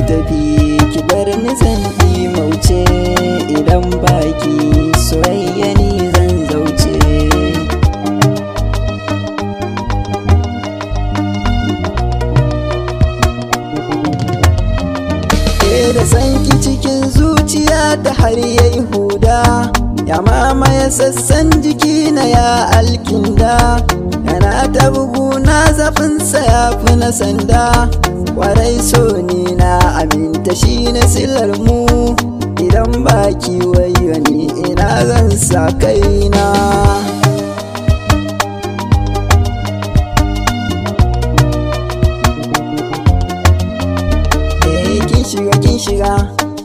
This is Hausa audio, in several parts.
tafi ki bar ni zan mauce, idan baki soyayya ni zan zauce. Da sanki cikin zuciya ta har yayi huda, ya mamaye sassan jiki na ya alkinda, yana ta bugu na zafinsa ya fi na sanda. Kwarai so ni na aminta shi na silar mu, idan baki wayo ni ina zan sa kaina.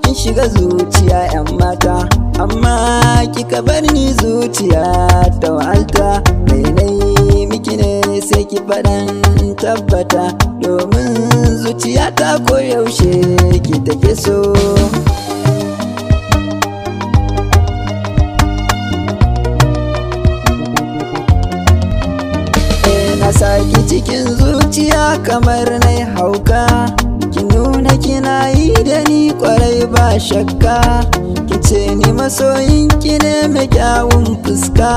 Kin shiga zuciya 'yan mata, amma kika bar ni zuciya ta wahalta. Mai miki ne sai ki faɗan tabbata, domin zuciya ta koyaushe ki take so. Na saki cikin zuciya kamar na hauka, ki nuna kina yi da ni kwarai ba shakka. Ki ce ni masoyinki ne mai kyawun fuska,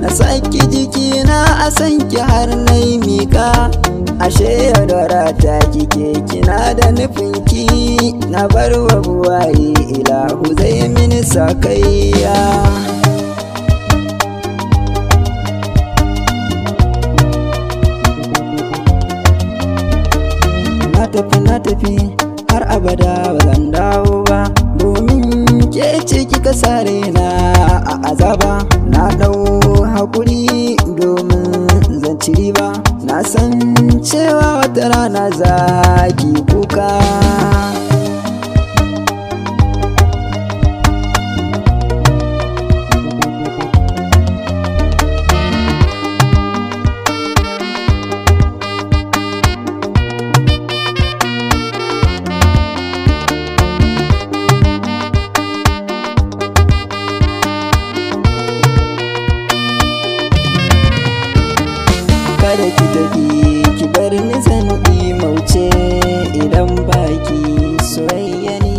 na saki jikina a san ki har na yi mika. Ashe yaudara ta kike kina da nufinki, na bar wa buwaye ilahu zai mini sakayya. Na tafi har abada ba zan dawo ba, domin ke ce kika sare na a azaba. Na dau hakuri domin zan ci riba, na san cewa wata rana za ki kuka. Kada ki tafi ki bar ni zan mauce, idan baki soyayya ni